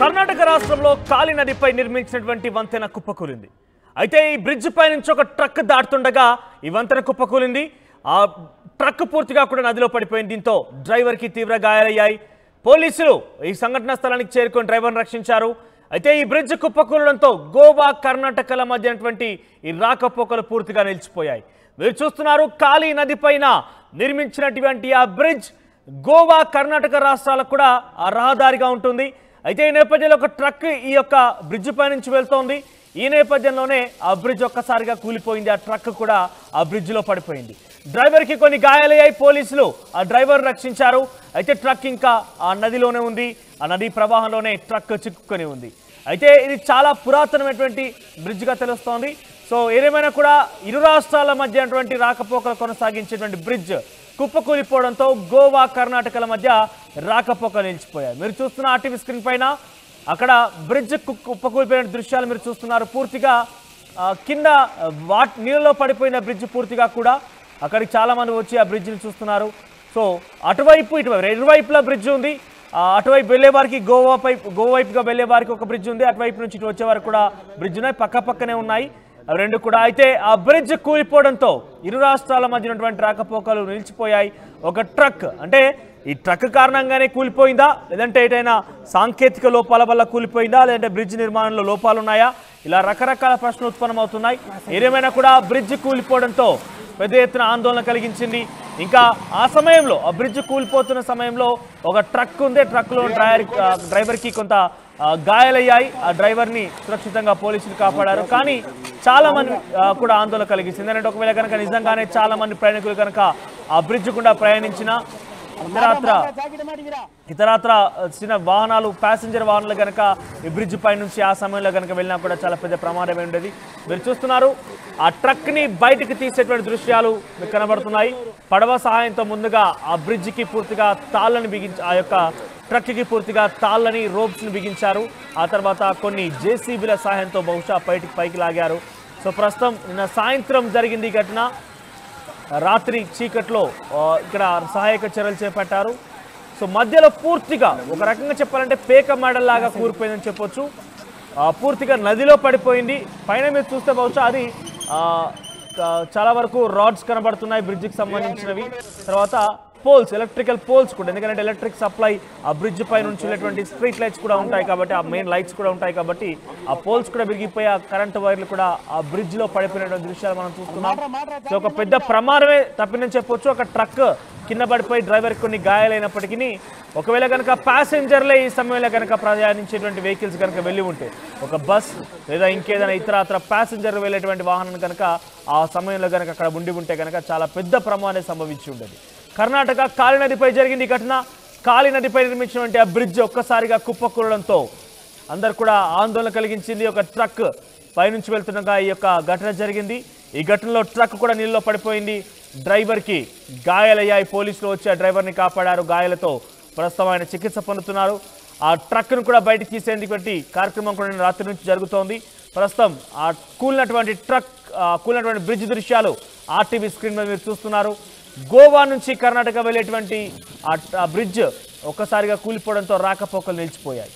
కర్ణాటక రాష్ట్రంలో కాళీ నదిపై నిర్మించినటువంటి వంతెన కుప్పకూలింది. అయితే ఈ బ్రిడ్జ్ పై నుంచి ఒక ట్రక్ దాటుతుండగా ఈ వంతెన కుప్పకూలింది. ఆ ట్రక్ పూర్తిగా కూడా నదిలో పడిపోయింది. దీంతో డ్రైవర్కి తీవ్ర గాయాలయ్యాయి. పోలీసులు ఈ సంఘటనా స్థలానికి చేరుకొని డ్రైవర్ను రక్షించారు. అయితే ఈ బ్రిడ్జ్ కుప్పకూలడంతో గోవా కర్ణాటకల మధ్యనటువంటి ఈ రాకపోకలు పూర్తిగా నిలిచిపోయాయి. మీరు చూస్తున్నారు కాళీ నది పైన నిర్మించినటువంటి ఆ బ్రిడ్జ్ గోవా కర్ణాటక రాష్ట్రాలకు కూడా ఆ రహదారిగా ఉంటుంది. అయితే ఈ నేపథ్యంలో ఒక ట్రక్ ఈ యొక్క బ్రిడ్జ్ పై నుంచి వెళ్తోంది. ఈ నేపథ్యంలోనే ఆ బ్రిడ్జ్ ఒక్కసారిగా కూలిపోయింది. ఆ ట్రక్ కూడా ఆ బ్రిడ్జ్లో పడిపోయింది. డ్రైవర్కి కొన్ని గాయాలయ్యాయి. పోలీసులు ఆ డ్రైవర్ రక్షించారు. అయితే ట్రక్ ఇంకా ఆ నదిలోనే ఉంది. ఆ నదీ ప్రవాహంలోనే ట్రక్ చిక్కుకొని ఉంది. అయితే ఇది చాలా పురాతనమైనటువంటి బ్రిడ్జ్గా తెలుస్తోంది. సో ఏదేమైనా కూడా ఇరు రాష్ట్రాల మధ్య రాకపోకలు కొనసాగించేటువంటి బ్రిడ్జ్ కుప్పకూలిపోవడంతో గోవా కర్ణాటకల మధ్య రాకపోకలు నిలిచిపోయాయి. మీరు చూస్తున్న ఆర్టీవీ స్క్రీన్ పైన అక్కడ బ్రిడ్జ్ కుప్పకూలిపోయిన దృశ్యాలు మీరు చూస్తున్నారు. పూర్తిగా కింద నీళ్ళలో పడిపోయిన బ్రిడ్జ్ పూర్తిగా కూడా అక్కడికి చాలామంది వచ్చి ఆ బ్రిడ్జ్ని చూస్తున్నారు. సో అటువైపు ఇటువైపు ఇరువైపులా బ్రిడ్జ్ ఉంది. అటువైపు వెళ్ళే వారికి గోవైపుగా వెళ్ళే వారికి ఒక బ్రిడ్జ్ ఉంది. అటువైపు నుంచి ఇటు వచ్చే వారికి కూడా బ్రిడ్జ్ ఉన్నాయి. పక్కనే ఉన్నాయి రెండు కూడా. అయితే ఆ బ్రిడ్జ్ కూలిపోవడంతో ఇరు రాష్ట్రాల మధ్య ఉన్నటువంటి రాకపోకలు నిలిచిపోయాయి. ఒక ట్రక్ అంటే ఈ ట్రక్ కారణంగానే కూలిపోయిందా, లేదంటే ఏదైనా సాంకేతిక లోపాల వల్ల కూలిపోయిందా, లేదంటే బ్రిడ్జ్ నిర్మాణంలో లోపాలు ఉన్నాయా, ఇలా రకరకాల ప్రశ్నలు ఉత్పన్నమవుతున్నాయి. ఏదేమైనా కూడా బ్రిడ్జ్ కూలిపోవడంతో పెద్ద ఎత్తున ఆందోళన కలిగించింది. ఇంకా ఆ సమయంలో ఆ బ్రిడ్జ్ కూలిపోతున్న సమయంలో ఒక ట్రక్ ఉంది. ట్రక్లో డ్రైవర్కి కొంత గాయాలయ్యాయి. ఆ డ్రైవర్ని సురక్షితంగా పోలీసులు కాపాడారు. కానీ చాలా మంది కూడా ఆందోళన కలిగించింది. ఎందుకంటే ఒకవేళ కనుక నిజంగానే చాలా మంది ప్రయాణికులు కనుక ఆ బ్రిడ్జ్ గుండా ప్రయాణించిన ఇతరత్ర చిన్న వాహనాలు ప్యాసింజర్ వాహనాలు కనుక ఈ బ్రిడ్జ్ పై నుంచి ఆ సమయంలో కనుక వెళ్ళినా కూడా చాలా పెద్ద ప్రమాదమే ఉండేది. మీరు చూస్తున్నారు ఆ ట్రక్ని బయటకు తీసేటువంటి దృశ్యాలు మీకు కనబడుతున్నాయి. పడవ సహాయంతో ముందుగా ఆ బ్రిడ్జికి పూర్తిగా తాళ్ళని బిగించి ఆ యొక్క ట్రక్కి పూర్తిగా తాళ్ళని రోప్స్ని బిగించారు. ఆ తర్వాత కొన్ని జేసీబీల సహాయంతో బహుశా పైకి లాగారు. సో ప్రస్తుతం నిన్న సాయంత్రం జరిగింది ఈ ఘటన. రాత్రి చీకట్లో ఇక్కడ సహాయక చర్యలు చేపట్టారు. సో మధ్యలో పూర్తిగా ఒక రకంగా చెప్పాలంటే పేక మడల్లాగా కూలిపోయిందని చెప్పొచ్చు. పూర్తిగా నదిలో పడిపోయింది. పైన మీరు చూస్తే బహుశా అది చాలా వరకు రాడ్స్ కనబడుతున్నాయి బ్రిడ్జికి సంబంధించినవి. తర్వాత పోల్స్, ఎలక్ట్రికల్ పోల్స్ కూడా, ఎందుకంటే ఎలక్ట్రిక్ సప్లై ఆ బ్రిడ్జ్ పై నుంచి వెళ్ళేటువంటి స్ట్రీట్ లైట్స్ కూడా ఉంటాయి కాబట్టి, ఆ మెయిన్ లైట్స్ కూడా ఉంటాయి కాబట్టి ఆ పోల్స్ కూడా విరిగిపోయి ఆ కరెంటు వైర్లు కూడా ఆ బ్రిడ్జ్ లో పడిపోయినటువంటి దృశ్యాలు మనం చూస్తున్నాం. సో ఒక పెద్ద ప్రమాదమే తప్పిందని చెప్పొచ్చు. ఒక ట్రక్ కింద పడిపోయి డ్రైవర్ కొన్ని గాయాలైనప్పటికీ ఒకవేళ కనుక ప్యాసింజర్లే ఈ సమయంలో కనుక ప్రయాణించేటువంటి వెహికల్స్ కనుక వెళ్ళి ఉంటే, ఒక బస్ లేదా ఇంకేదైనా ఇతర ప్యాసింజర్లు వెళ్ళేటువంటి వాహనం కనుక ఆ సమయంలో కనుక అక్కడ ఉంటే కనుక చాలా పెద్ద ప్రమాదం సంభవించి ఉండేది. కర్ణాటక కాళీ నదిపై జరిగింది ఈ ఘటన. కాళీ నదిపై నిర్మించినటువంటి ఆ బ్రిడ్జ్ ఒక్కసారిగా కుప్పకూలడంతో అందరు కూడా ఆందోళన కలిగించింది. ఒక ట్రక్ పైనుంచి వెళ్తుండగా ఈ యొక్క ఘటన జరిగింది. ఈ ఘటనలో ట్రక్ కూడా నీళ్ళలో పడిపోయింది. డ్రైవర్కి గాయాలయ్యాయి. పోలీసులు వచ్చి ఆ డ్రైవర్ని కాపాడారు. గాయాలతో ప్రస్తుతం ఆయన చికిత్స పొందుతున్నారు. ఆ ట్రక్ను కూడా బయటకు తీసేందుకు కార్యక్రమం కూడా రాత్రి నుంచి జరుగుతోంది. ప్రస్తుతం ఆ కూలినటువంటి బ్రిడ్జ్ దృశ్యాలు ఆర్టీవీ స్క్రీన్ మీద మీరు చూస్తున్నారు. గోవా నుంచి కర్ణాటక వెళ్ళేటువంటి ఆ బ్రిడ్జ్ ఒక్కసారిగా కూలిపోవడంతో రాకపోకలు నిలిచిపోయాయి.